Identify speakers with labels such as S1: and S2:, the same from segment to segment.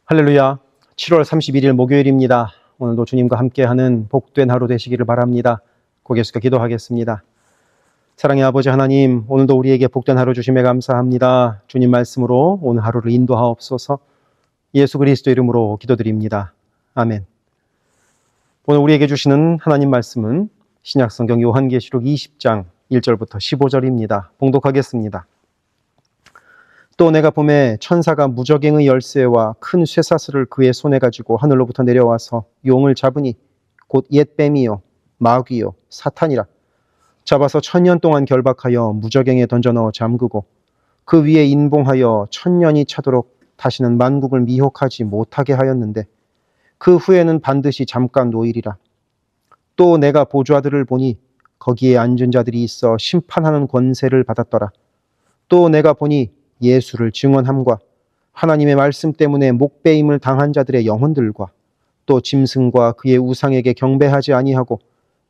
S1: 할렐루야. 7월 31일 목요일입니다. 오늘도 주님과 함께하는 복된 하루 되시기를 바랍니다. 고개 숙여 기도하겠습니다. 사랑의 아버지 하나님, 오늘도 우리에게 복된 하루 주심에 감사합니다. 주님 말씀으로 오늘 하루를 인도하옵소서. 예수 그리스도 이름으로 기도드립니다. 아멘. 오늘 우리에게 주시는 하나님 말씀은 신약성경 요한계시록 20장 1절부터 15절입니다. 봉독하겠습니다. 또 내가 보매 천사가 무저갱의 열쇠와 큰 쇠사슬을 그의 손에 가지고 하늘로부터 내려와서 용을 잡으니 곧 옛 뱀이요 마귀요 사탄이라. 잡아서 1000년 동안 결박하여 무저갱에 던져 넣어 잠그고 그 위에 인봉하여 1000년이 차도록 다시는 만국을 미혹하지 못하게 하였는데 그 후에는 반드시 잠깐 노일이라. 또 내가 보좌들을 보니 거기에 앉은 자들이 있어 심판하는 권세를 받았더라. 또 내가 보니 예수를 증언함과 하나님의 말씀 때문에 목배임을 당한 자들의 영혼들과 또 짐승과 그의 우상에게 경배하지 아니하고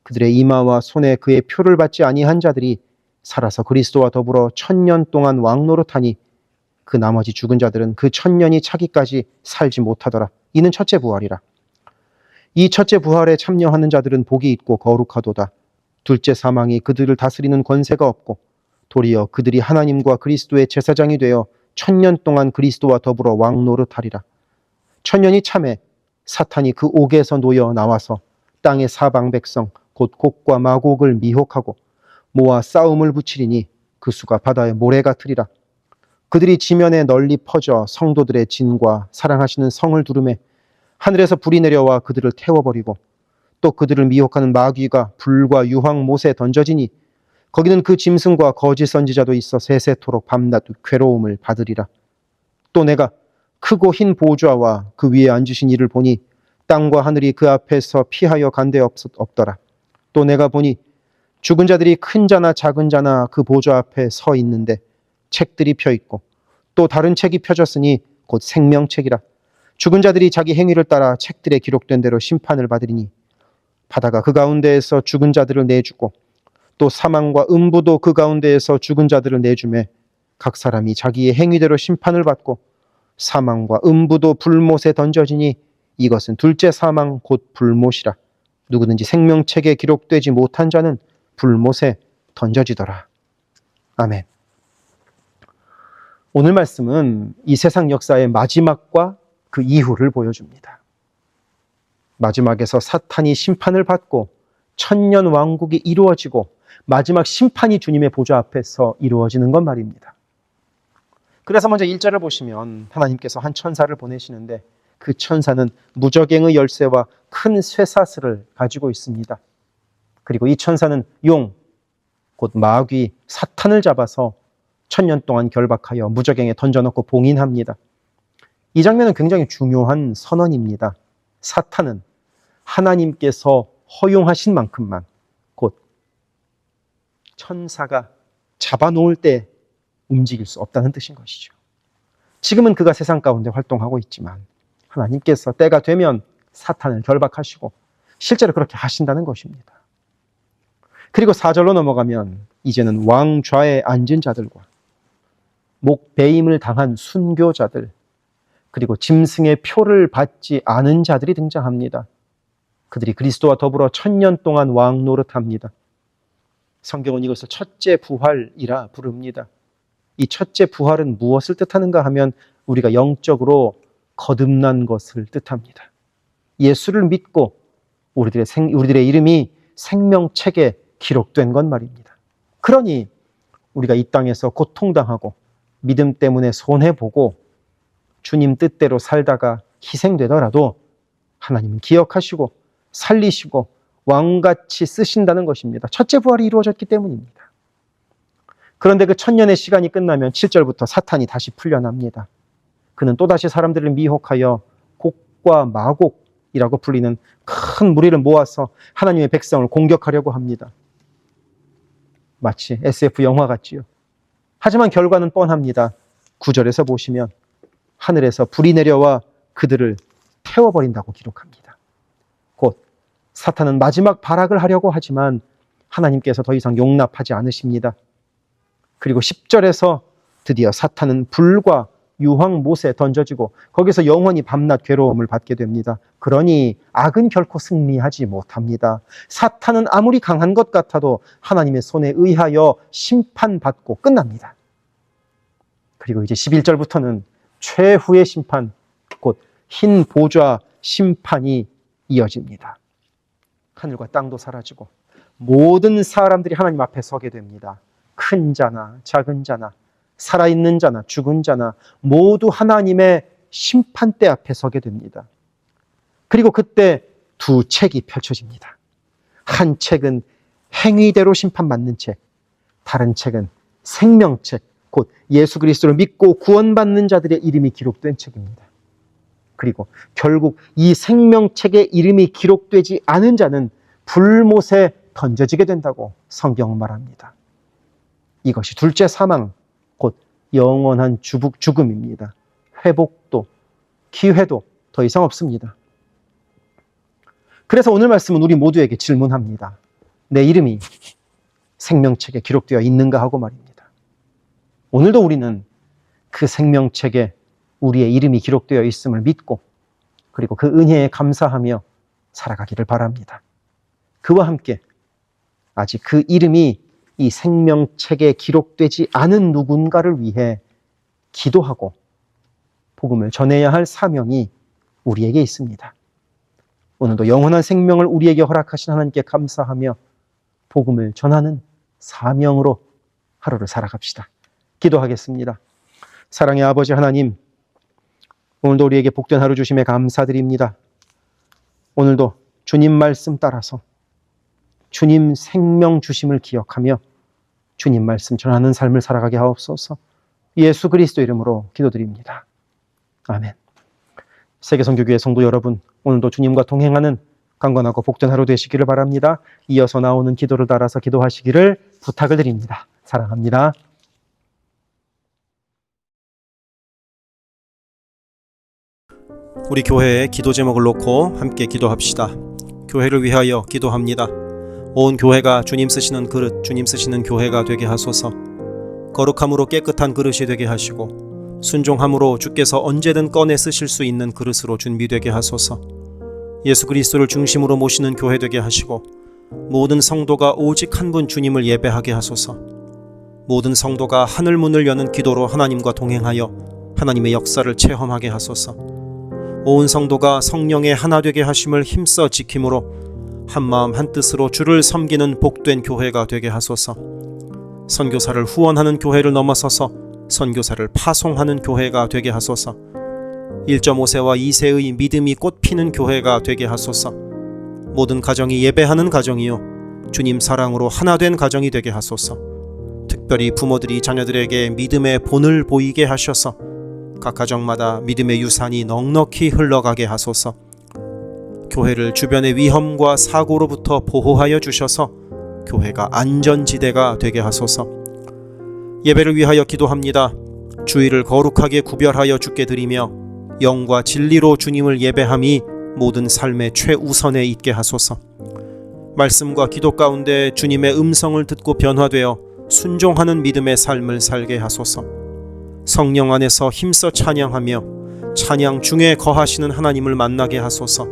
S1: 그들의 이마와 손에 그의 표를 받지 아니한 자들이 살아서 그리스도와 더불어 1000년 동안 왕노릇하니 그 나머지 죽은 자들은 그 1000년이 차기까지 살지 못하더라. 이는 첫째 부활이라. 이 첫째 부활에 참여하는 자들은 복이 있고 거룩하도다. 둘째 사망이 그들을 다스리는 권세가 없고 도리어 그들이 하나님과 그리스도의 제사장이 되어 1000년 동안 그리스도와 더불어 왕노릇하리라. 1000년이 참에 사탄이 그 옥에서 놓여 나와서 땅의 사방 백성 곧 곡과 마곡을 미혹하고 모아 싸움을 붙이리니 그 수가 바다의 모래 같으리라. 그들이 지면에 널리 퍼져 성도들의 진과 사랑하시는 성을 두르매 하늘에서 불이 내려와 그들을 태워버리고 또 그들을 미혹하는 마귀가 불과 유황 못에 던져지니 거기는 그 짐승과 거짓 선지자도 있어 세세토록 밤낮 괴로움을 받으리라. 또 내가 크고 흰 보좌와 그 위에 앉으신 이를 보니 땅과 하늘이 그 앞에서 피하여 간 데 없더라. 또 내가 보니 죽은 자들이 큰 자나 작은 자나 그 보좌 앞에 서 있는데 책들이 펴 있고 또 다른 책이 펴졌으니 곧 생명책이라. 죽은 자들이 자기 행위를 따라 책들에 기록된 대로 심판을 받으리니 바다가 그 가운데에서 죽은 자들을 내주고 또 사망과 음부도 그 가운데에서 죽은 자들을 내주매 각 사람이 자기의 행위대로 심판을 받고 사망과 음부도 불못에 던져지니 이것은 둘째 사망 곧 불못이라. 누구든지 생명책에 기록되지 못한 자는 불못에 던져지더라. 아멘. 오늘 말씀은 이 세상 역사의 마지막과 그 이후를 보여줍니다. 마지막에서 사탄이 심판을 받고 1000년 왕국이 이루어지고 마지막 심판이 주님의 보좌 앞에서 이루어지는 건 말입니다. 그래서 먼저 1절을 보시면 하나님께서 한 천사를 보내시는데 그 천사는 무저갱의 열쇠와 큰 쇠사슬을 가지고 있습니다. 그리고 이 천사는 용, 곧 마귀, 사탄을 잡아서 1000년 동안 결박하여 무저갱에 던져놓고 봉인합니다. 이 장면은 굉장히 중요한 선언입니다. 사탄은 하나님께서 허용하신 만큼만 곧 천사가 잡아놓을 때 움직일 수 없다는 뜻인 것이죠. 지금은 그가 세상 가운데 활동하고 있지만 하나님께서 때가 되면 사탄을 결박하시고 실제로 그렇게 하신다는 것입니다. 그리고 4절로 넘어가면 이제는 왕좌에 앉은 자들과 목배임을 당한 순교자들 그리고 짐승의 표를 받지 않은 자들이 등장합니다. 그들이 그리스도와 더불어 1000년 동안 왕노릇합니다. 성경은 이것을 첫째 부활이라 부릅니다. 이 첫째 부활은 무엇을 뜻하는가 하면 우리가 영적으로 거듭난 것을 뜻합니다. 예수를 믿고 우리들의 이름이 생명책에 기록된 건 말입니다. 그러니 우리가 이 땅에서 고통당하고 믿음 때문에 손해보고 주님 뜻대로 살다가 희생되더라도 하나님은 기억하시고 살리시고 왕같이 쓰신다는 것입니다. 첫째 부활이 이루어졌기 때문입니다. 그런데 그 1000년의 시간이 끝나면 7절부터 사탄이 다시 풀려납니다. 그는 또다시 사람들을 미혹하여 곡과 마곡이라고 불리는 큰 무리를 모아서 하나님의 백성을 공격하려고 합니다. 마치 SF 영화 같지요. 하지만 결과는 뻔합니다. 9절에서 보시면 하늘에서 불이 내려와 그들을 태워버린다고 기록합니다. 곧 사탄은 마지막 발악을 하려고 하지만 하나님께서 더 이상 용납하지 않으십니다. 그리고 10절에서 드디어 사탄은 불과 유황 못에 던져지고 거기서 영원히 밤낮 괴로움을 받게 됩니다. 그러니 악은 결코 승리하지 못합니다. 사탄은 아무리 강한 것 같아도 하나님의 손에 의하여 심판받고 끝납니다. 그리고 이제 11절부터는 최후의 심판, 곧 흰 보좌 심판이 이어집니다. 하늘과 땅도 사라지고 모든 사람들이 하나님 앞에 서게 됩니다. 큰 자나 작은 자나 살아있는 자나 죽은 자나 모두 하나님의 심판대 앞에 서게 됩니다. 그리고 그때 두 책이 펼쳐집니다. 한 책은 행위대로 심판받는 책, 다른 책은 생명책, 곧 예수 그리스도를 믿고 구원받는 자들의 이름이 기록된 책입니다. 그리고 결국 이 생명책에 이름이 기록되지 않은 자는 불못에 던져지게 된다고 성경은 말합니다. 이것이 둘째 사망, 곧 영원한 죽음입니다. 회복도 기회도 더 이상 없습니다. 그래서 오늘 말씀은 우리 모두에게 질문합니다. 내 이름이 생명책에 기록되어 있는가 하고 말입니다. 오늘도 우리는 그 생명책에 우리의 이름이 기록되어 있음을 믿고 그리고 그 은혜에 감사하며 살아가기를 바랍니다. 그와 함께 아직 그 이름이 이 생명책에 기록되지 않은 누군가를 위해 기도하고 복음을 전해야 할 사명이 우리에게 있습니다. 오늘도 영원한 생명을 우리에게 허락하신 하나님께 감사하며 복음을 전하는 사명으로 하루를 살아갑시다. 기도하겠습니다. 사랑의 아버지 하나님, 오늘도 우리에게 복된 하루 주심에 감사드립니다. 오늘도 주님 말씀 따라서 주님 생명 주심을 기억하며 주님 말씀 전하는 삶을 살아가게 하옵소서. 예수 그리스도 이름으로 기도드립니다. 아멘. 세계선교교회 성도 여러분, 오늘도 주님과 동행하는 강건하고 복된 하루 되시기를 바랍니다. 이어서 나오는 기도를 따라서 기도하시기를 부탁을 드립니다. 사랑합니다.
S2: 우리 교회의 기도 제목을 놓고 함께 기도합시다. 교회를 위하여 기도합니다. 온 교회가 주님 쓰시는 그릇, 주님 쓰시는 교회가 되게 하소서. 거룩함으로 깨끗한 그릇이 되게 하시고 순종함으로 주께서 언제든 꺼내 쓰실 수 있는 그릇으로 준비되게 하소서. 예수 그리스도를 중심으로 모시는 교회 되게 하시고 모든 성도가 오직 한 분 주님을 예배하게 하소서. 모든 성도가 하늘 문을 여는 기도로 하나님과 동행하여 하나님의 역사를 체험하게 하소서. 온 성도가 성령의 하나 되게 하심을 힘써 지킴으로 한마음 한뜻으로 주를 섬기는 복된 교회가 되게 하소서. 선교사를 후원하는 교회를 넘어서서 선교사를 파송하는 교회가 되게 하소서. 1.5세와 2세의 믿음이 꽃피는 교회가 되게 하소서. 모든 가정이 예배하는 가정이요 주님 사랑으로 하나 된 가정이 되게 하소서. 특별히 부모들이 자녀들에게 믿음의 본을 보이게 하셔서 각 가정마다 믿음의 유산이 넉넉히 흘러가게 하소서. 교회를 주변의 위험과 사고로부터 보호하여 주셔서 교회가 안전지대가 되게 하소서. 예배를 위하여 기도합니다. 주일을 거룩하게 구별하여 주께 드리며 영과 진리로 주님을 예배함이 모든 삶의 최우선에 있게 하소서. 말씀과 기도 가운데 주님의 음성을 듣고 변화되어 순종하는 믿음의 삶을 살게 하소서. 성령 안에서 힘써 찬양하며 찬양 중에 거하시는 하나님을 만나게 하소서.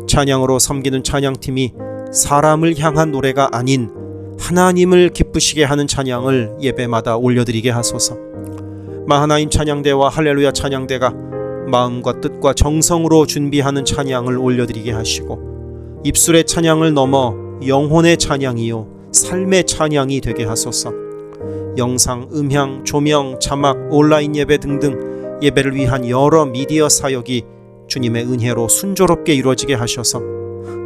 S2: 찬양으로 섬기는 찬양팀이 사람을 향한 노래가 아닌 하나님을 기쁘시게 하는 찬양을 예배마다 올려드리게 하소서. 마하나임 찬양대와 할렐루야 찬양대가 마음과 뜻과 정성으로 준비하는 찬양을 올려드리게 하시고 입술의 찬양을 넘어 영혼의 찬양이요 삶의 찬양이 되게 하소서. 영상, 음향, 조명, 자막, 온라인 예배 등등 예배를 위한 여러 미디어 사역이 주님의 은혜로 순조롭게 이루어지게 하셔서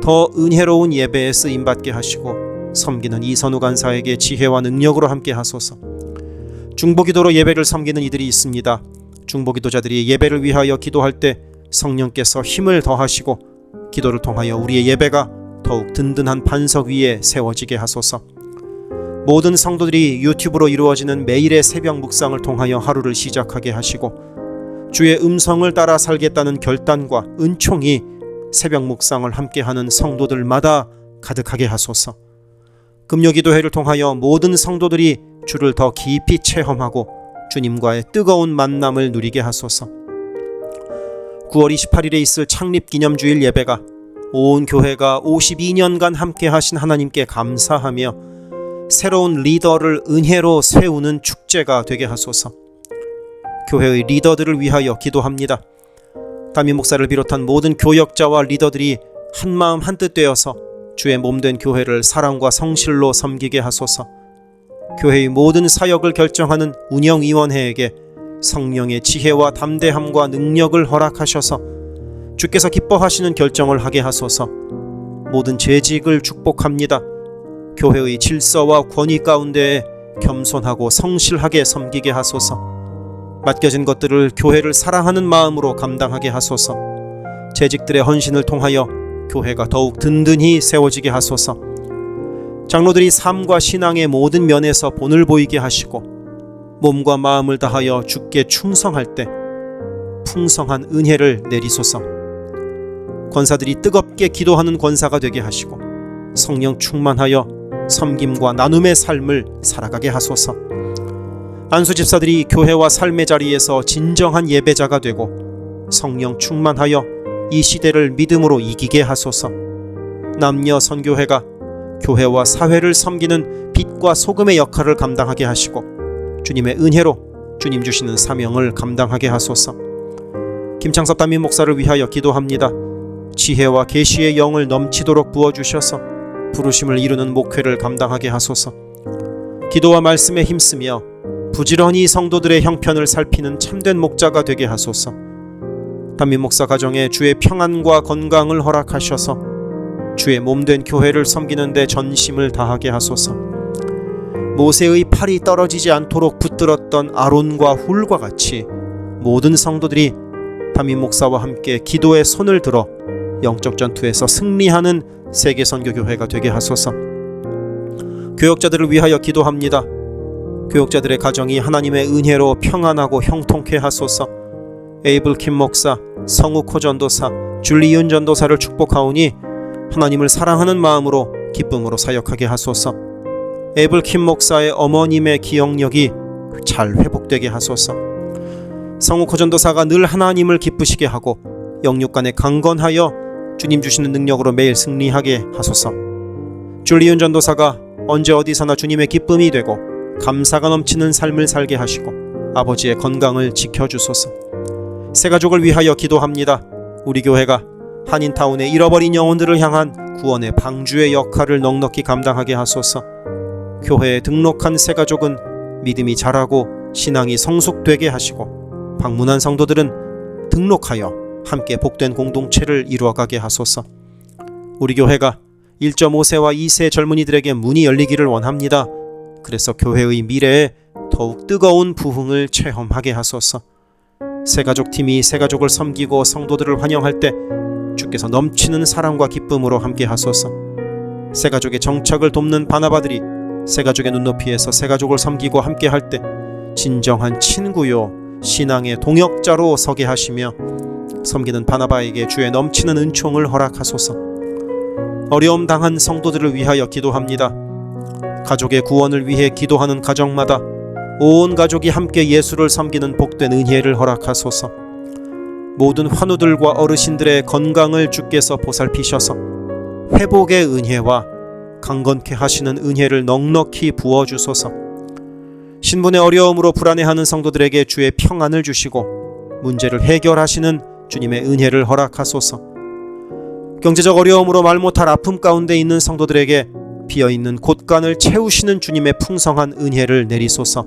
S2: 더 은혜로운 예배에 쓰임받게 하시고 섬기는 이선우 간사에게 지혜와 능력으로 함께 하소서. 중보기도로 예배를 섬기는 이들이 있습니다. 중보기도자들이 예배를 위하여 기도할 때 성령께서 힘을 더하시고 기도를 통하여 우리의 예배가 더욱 든든한 반석 위에 세워지게 하소서. 모든 성도들이 유튜브로 이루어지는 매일의 새벽 묵상을 통하여 하루를 시작하게 하시고 주의 음성을 따라 살겠다는 결단과 은총이 새벽 묵상을 함께하는 성도들마다 가득하게 하소서. 금요기도회를 통하여 모든 성도들이 주를 더 깊이 체험하고 주님과의 뜨거운 만남을 누리게 하소서. 9월 28일에 있을 창립기념주일 예배가 온 교회가 52년간 함께 하신 하나님께 감사하며 새로운 리더를 은혜로 세우는 축제가 되게 하소서. 교회의 리더들을 위하여 기도합니다. 담임 목사를 비롯한 모든 교역자와 리더들이 한마음 한뜻 되어서 주의 몸된 교회를 사랑과 성실로 섬기게 하소서. 교회의 모든 사역을 결정하는 운영위원회에게 성령의 지혜와 담대함과 능력을 허락하셔서 주께서 기뻐하시는 결정을 하게 하소서. 모든 재직을 축복합니다. 교회의 질서와 권위 가운데에 겸손하고 성실하게 섬기게 하소서. 맡겨진 것들을 교회를 사랑하는 마음으로 감당하게 하소서. 재직들의 헌신을 통하여 교회가 더욱 든든히 세워지게 하소서. 장로들이 삶과 신앙의 모든 면에서 본을 보이게 하시고 몸과 마음을 다하여 주께 충성할 때 풍성한 은혜를 내리소서. 권사들이 뜨겁게 기도하는 권사가 되게 하시고 성령 충만하여 섬김과 나눔의 삶을 살아가게 하소서. 안수 집사들이 교회와 삶의 자리에서 진정한 예배자가 되고 성령 충만하여 이 시대를 믿음으로 이기게 하소서. 남녀 선교회가 교회와 사회를 섬기는 빛과 소금의 역할을 감당하게 하시고 주님의 은혜로 주님 주시는 사명을 감당하게 하소서. 김창섭 담임 목사를 위하여 기도합니다. 지혜와 계시의 영을 넘치도록 부어주셔서 부르심을 이루는 목회를 감당하게 하소서. 기도와 말씀에 힘쓰며 부지런히 성도들의 형편을 살피는 참된 목자가 되게 하소서. 담임 목사 가정에 주의 평안과 건강을 허락하셔서 주의 몸된 교회를 섬기는 데 전심을 다하게 하소서. 모세의 팔이 떨어지지 않도록 붙들었던 아론과 훌과 같이 모든 성도들이 담임 목사와 함께 기도의 손을 들어 영적 전투에서 승리하는 세계 선교 교회가 되게 하소서. 교역자들을 위하여 기도합니다. 교역자들의 가정이 하나님의 은혜로 평안하고 형통케 하소서. 에이블 킴 목사, 성욱호 전도사, 줄리윤 전도사를 축복하오니 하나님을 사랑하는 마음으로 기쁨으로 사역하게 하소서. 에이블 킴 목사의 어머님의 기억력이 잘 회복되게 하소서. 성욱호 전도사가 늘 하나님을 기쁘시게 하고 영육간에 강건하여 주님 주시는 능력으로 매일 승리하게 하소서. 줄리윤 전도사가 언제 어디서나 주님의 기쁨이 되고 감사가 넘치는 삶을 살게 하시고 아버지의 건강을 지켜주소서. 새가족을 위하여 기도합니다. 우리 교회가 한인타운의 잃어버린 영혼들을 향한 구원의 방주의 역할을 넉넉히 감당하게 하소서. 교회에 등록한 새가족은 믿음이 자라고 신앙이 성숙되게 하시고 방문한 성도들은 등록하여 함께 복된 공동체를 이루어가게 하소서. 우리 교회가 1.5세와 2세 젊은이들에게 문이 열리기를 원합니다. 그래서 교회의 미래에 더욱 뜨거운 부흥을 체험하게 하소서. 새가족팀이 새가족을 섬기고 성도들을 환영할 때 주께서 넘치는 사랑과 기쁨으로 함께 하소서. 새가족의 정착을 돕는 바나바들이 새가족의 눈높이에서 새가족을 섬기고 함께 할 때 진정한 친구요 신앙의 동역자로 서게 하시며 섬기는 바나바에게 주의 넘치는 은총을 허락하소서. 어려움 당한 성도들을 위하여 기도합니다. 가족의 구원을 위해 기도하는 가정마다 온 가족이 함께 예수를 섬기는 복된 은혜를 허락하소서. 모든 환우들과 어르신들의 건강을 주께서 보살피셔서 회복의 은혜와 강건케 하시는 은혜를 넉넉히 부어주소서. 신분의 어려움으로 불안해하는 성도들에게 주의 평안을 주시고 문제를 해결하시는 주님의 은혜를 허락하소서. 경제적 어려움으로 말 못할 아픔 가운데 있는 성도들에게 비어있는 곳간을 채우시는 주님의 풍성한 은혜를 내리소서.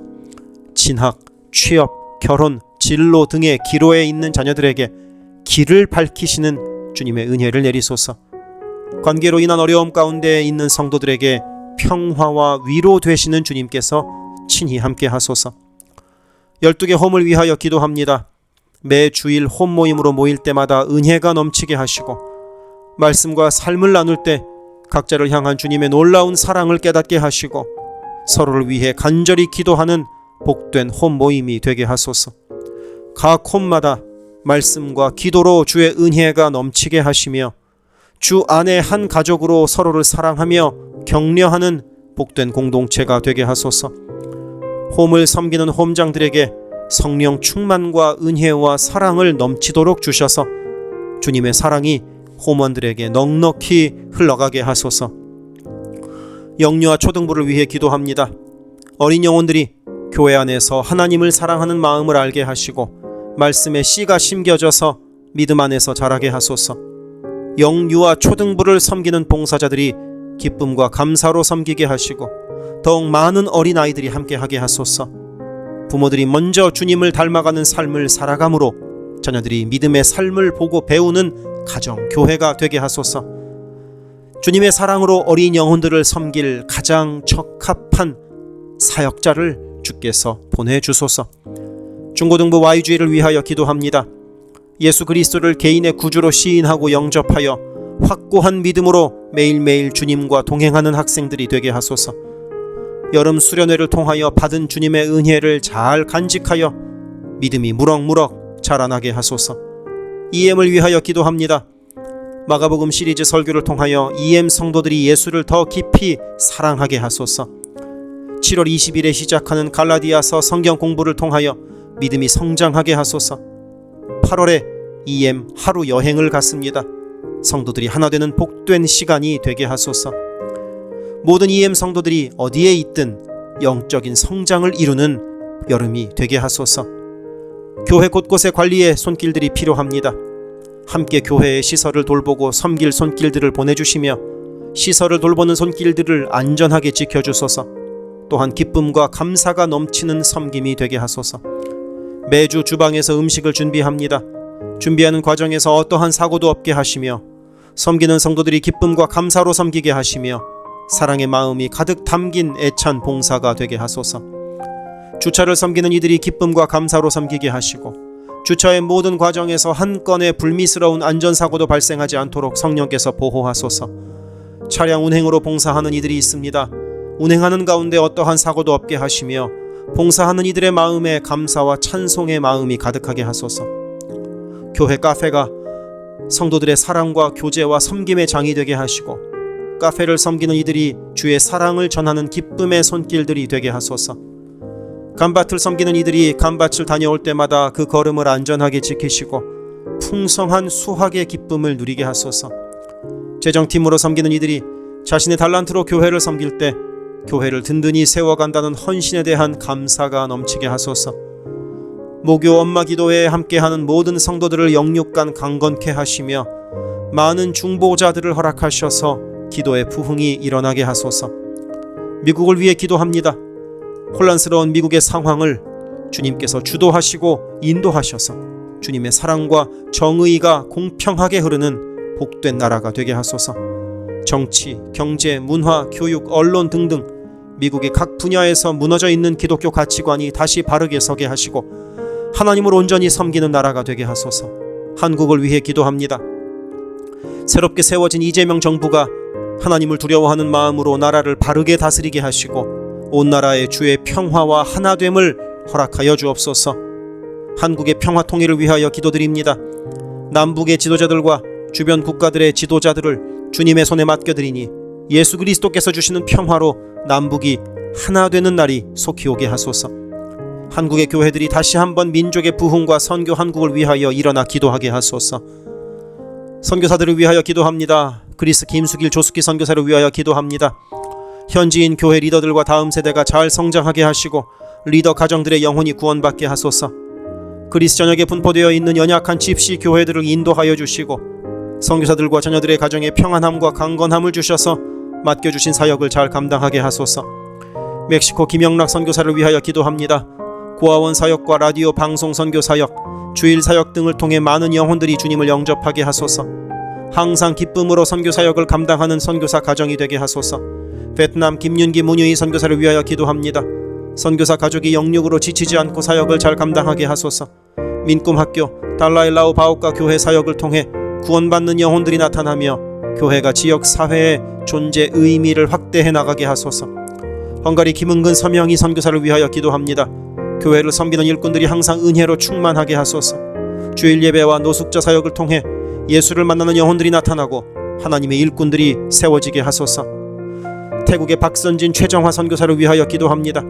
S2: 진학, 취업, 결혼, 진로 등의 기로에 있는 자녀들에게 길을 밝히시는 주님의 은혜를 내리소서. 관계로 인한 어려움 가운데 있는 성도들에게 평화와 위로 되시는 주님께서 친히 함께 하소서. 12개 홈을 위하여 기도합니다. 매 주일 홈 모임으로 모일 때마다 은혜가 넘치게 하시고 말씀과 삶을 나눌 때 각자를 향한 주님의 놀라운 사랑을 깨닫게 하시고 서로를 위해 간절히 기도하는 복된 홈 모임이 되게 하소서. 각 홈마다 말씀과 기도로 주의 은혜가 넘치게 하시며 주 안에 한 가족으로 서로를 사랑하며 격려하는 복된 공동체가 되게 하소서. 홈을 섬기는 홈장들에게 성령 충만과 은혜와 사랑을 넘치도록 주셔서 주님의 사랑이 홈원들에게 넉넉히 흘러가게 하소서. 영유아 초등부를 위해 기도합니다. 어린 영혼들이 교회 안에서 하나님을 사랑하는 마음을 알게 하시고 말씀에 씨가 심겨져서 믿음 안에서 자라게 하소서. 영유아 초등부를 섬기는 봉사자들이 기쁨과 감사로 섬기게 하시고 더욱 많은 어린아이들이 함께하게 하소서. 부모들이 먼저 주님을 닮아가는 삶을 살아감으로 자녀들이 믿음의 삶을 보고 배우는 가정, 교회가 되게 하소서. 주님의 사랑으로 어린 영혼들을 섬길 가장 적합한 사역자를 주께서 보내주소서. 중고등부 Y주일을 위하여 기도합니다. 예수 그리스도를 개인의 구주로 시인하고 영접하여 확고한 믿음으로 매일매일 주님과 동행하는 학생들이 되게 하소서. 여름 수련회를 통하여 받은 주님의 은혜를 잘 간직하여 믿음이 무럭무럭 자라나게 하소서. EM을 위하여 기도합니다. 마가복음 시리즈 설교를 통하여 EM 성도들이 예수를 더 깊이 사랑하게 하소서. 7월 20일에 시작하는 갈라디아서 성경 공부를 통하여 믿음이 성장하게 하소서. 8월에 EM 하루 여행을 갔습니다. 성도들이 하나 되는 복된 시간이 되게 하소서. 모든 EM 성도들이 어디에 있든 영적인 성장을 이루는 여름이 되게 하소서. 교회 곳곳의 관리에 손길들이 필요합니다. 함께 교회의 시설을 돌보고 섬길 손길들을 보내주시며 시설을 돌보는 손길들을 안전하게 지켜주소서. 또한 기쁨과 감사가 넘치는 섬김이 되게 하소서. 매주 주방에서 음식을 준비합니다. 준비하는 과정에서 어떠한 사고도 없게 하시며 섬기는 성도들이 기쁨과 감사로 섬기게 하시며 사랑의 마음이 가득 담긴 애찬 봉사가 되게 하소서. 주차를 섬기는 이들이 기쁨과 감사로 섬기게 하시고 주차의 모든 과정에서 한 건의 불미스러운 안전사고도 발생하지 않도록 성령께서 보호하소서. 차량 운행으로 봉사하는 이들이 있습니다. 운행하는 가운데 어떠한 사고도 없게 하시며 봉사하는 이들의 마음에 감사와 찬송의 마음이 가득하게 하소서. 교회 카페가 성도들의 사랑과 교제와 섬김의 장이 되게 하시고 카페를 섬기는 이들이 주의 사랑을 전하는 기쁨의 손길들이 되게 하소서. 감밭을 섬기는 이들이 감밭을 다녀올 때마다 그 걸음을 안전하게 지키시고 풍성한 수확의 기쁨을 누리게 하소서. 재정팀으로 섬기는 이들이 자신의 달란트로 교회를 섬길 때 교회를 든든히 세워간다는 헌신에 대한 감사가 넘치게 하소서. 모교 엄마 기도회에 함께하는 모든 성도들을 영육간 강건케 하시며 많은 중보자들을 허락하셔서 기도의 부흥이 일어나게 하소서. 미국을 위해 기도합니다. 혼란스러운 미국의 상황을 주님께서 주도하시고 인도하셔서 주님의 사랑과 정의가 공평하게 흐르는 복된 나라가 되게 하소서. 정치, 경제, 문화, 교육, 언론 등등 미국의 각 분야에서 무너져 있는 기독교 가치관이 다시 바르게 서게 하시고 하나님을 온전히 섬기는 나라가 되게 하소서. 한국을 위해 기도합니다. 새롭게 세워진 이재명 정부가 하나님을 두려워하는 마음으로 나라를 바르게 다스리게 하시고 온 나라의 주의 평화와 하나됨을 허락하여 주옵소서. 한국의 평화 통일을 위하여 기도드립니다. 남북의 지도자들과 주변 국가들의 지도자들을 주님의 손에 맡겨드리니 예수 그리스도께서 주시는 평화로 남북이 하나 되는 날이 속히 오게 하소서. 한국의 교회들이 다시 한번 민족의 부흥과 선교 한국을 위하여 일어나 기도하게 하소서. 선교사들을 위하여 기도합니다. 그리스 김수길 조숙기 선교사를 위하여 기도합니다. 현지인 교회 리더들과 다음 세대가 잘 성장하게 하시고 리더 가정들의 영혼이 구원받게 하소서. 그리스 전역에 분포되어 있는 연약한 집시 교회들을 인도하여 주시고 선교사들과 자녀들의 가정에 평안함과 강건함을 주셔서 맡겨주신 사역을 잘 감당하게 하소서. 멕시코 김영락 선교사를 위하여 기도합니다. 고아원 사역과 라디오 방송 선교 사역, 주일 사역 등을 통해 많은 영혼들이 주님을 영접하게 하소서. 항상 기쁨으로 선교 사역을 감당하는 선교사 가정이 되게 하소서. 베트남 김윤기 문유희 선교사를 위하여 기도합니다. 선교사 가족이 영육으로 지치지 않고 사역을 잘 감당하게 하소서. 민꿈학교, 달라일라오 바오카 교회 사역을 통해 구원받는 영혼들이 나타나며 교회가 지역 사회의 존재 의미를 확대해 나가게 하소서. 헝가리 김은근 서명희 선교사를 위하여 기도합니다. 교회를 섬기는 일꾼들이 항상 은혜로 충만하게 하소서. 주일 예배와 노숙자 사역을 통해 예수를 만나는 영혼들이 나타나고 하나님의 일꾼들이 세워지게 하소서. 태국의 박선진 최정화 선교사를 위하여 기도합니다.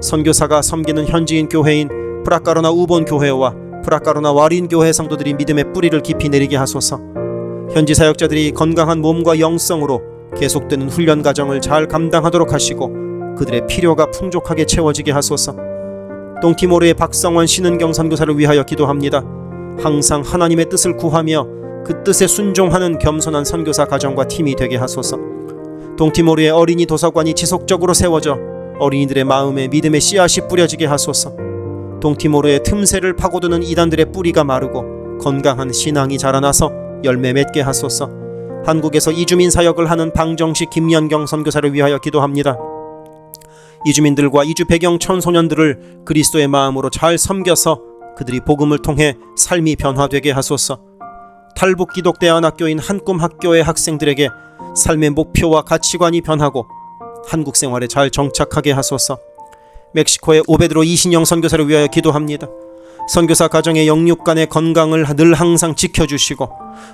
S2: 선교사가 섬기는 현지인 교회인 프라카로나 우본 교회와 프라카로나 와린 교회 성도들이 믿음의 뿌리를 깊이 내리게 하소서. 현지 사역자들이 건강한 몸과 영성으로 계속되는 훈련 과정을 잘 감당하도록 하시고 그들의 필요가 풍족하게 채워지게 하소서. 동티모르의 박성원 신은경 선교사를 위하여 기도합니다. 항상 하나님의 뜻을 구하며 그 뜻에 순종하는 겸손한 선교사 가정과 팀이 되게 하소서. 동티모르의 어린이 도서관이 지속적으로 세워져 어린이들의 마음에 믿음의 씨앗이 뿌려지게 하소서. 동티모르의 틈새를 파고드는 이단들의 뿌리가 마르고 건강한 신앙이 자라나서 열매 맺게 하소서. 한국에서 이주민 사역을 하는 방정식 김연경 선교사를 위하여 기도합니다. 이주민들과 이주 배경 청소년들을 그리스도의 마음으로 잘 섬겨서 그들이 복음을 통해 삶이 변화되게 하소서. 탈북 기독대안학교인 한꿈학교의 학생들에게 삶의 목표와 가치관이 변하고 한국 생활에 잘 정착하게 하소서. 멕시코의 오베드로 이신영 선교사를 위하여 기도합니다. 선교사 가정의 영육 간의 건강을 늘 항상 지켜주시고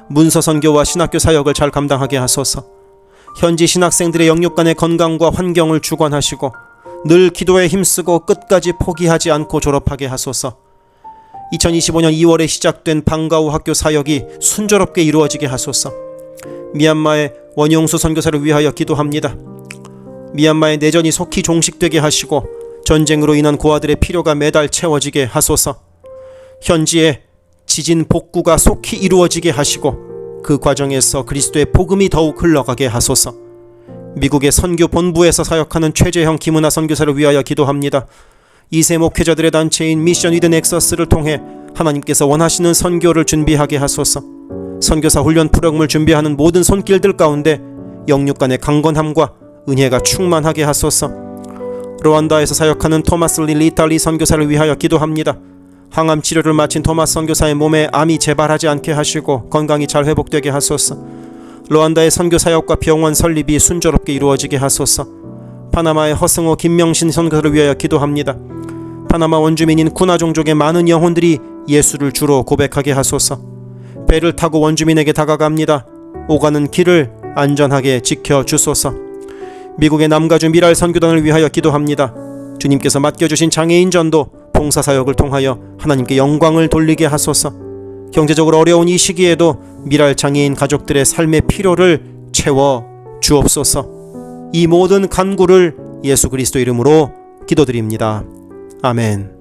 S2: 문서 선교와 신학교 사역을 잘 감당하게 하소서. 현지 신학생들의 영육 간의 건강과 환경을 주관하시고 늘 기도에 힘쓰고 끝까지 포기하지 않고 졸업하게 하소서. 2025년 2월에 시작된 방과후 학교 사역이 순조롭게 이루어지게 하소서. 미얀마의 원용수 선교사를 위하여 기도합니다. 미얀마의 내전이 속히 종식되게 하시고 전쟁으로 인한 고아들의 필요가 매달 채워지게 하소서. 현지에 지진 복구가 속히 이루어지게 하시고 그 과정에서 그리스도의 복음이 더욱 흘러가게 하소서. 미국의 선교 본부에서 사역하는 최재형 김은하 선교사를 위하여 기도합니다. 2세 목회자들의 단체인 미션 위드 넥서스를 통해 하나님께서 원하시는 선교를 준비하게 하소서. 선교사 훈련 프로그램을 준비하는 모든 손길들 가운데 영육 간의 강건함과 은혜가 충만하게 하소서. 루안다에서 사역하는 토마스 리탈리 선교사를 위하여 기도합니다. 항암 치료를 마친 토마스 선교사의 몸에 암이 재발하지 않게 하시고 건강이 잘 회복되게 하소서. 루안다의 선교 사역과 병원 설립이 순조롭게 이루어지게 하소서. 파나마의 허승호 김명신 선교사를 위하여 기도합니다. 파나마 원주민인 쿠나 종족의 많은 영혼들이 예수를 주로 고백하게 하소서. 배를 타고 원주민에게 다가갑니다. 오가는 길을 안전하게 지켜주소서. 미국의 남가주 미랄 선교단을 위하여 기도합니다. 주님께서 맡겨주신 장애인 전도 봉사사역을 통하여 하나님께 영광을 돌리게 하소서. 경제적으로 어려운 이 시기에도 미랄 장애인 가족들의 삶의 필요를 채워 주옵소서. 이 모든 간구를 예수 그리스도 이름으로 기도드립니다. 아멘.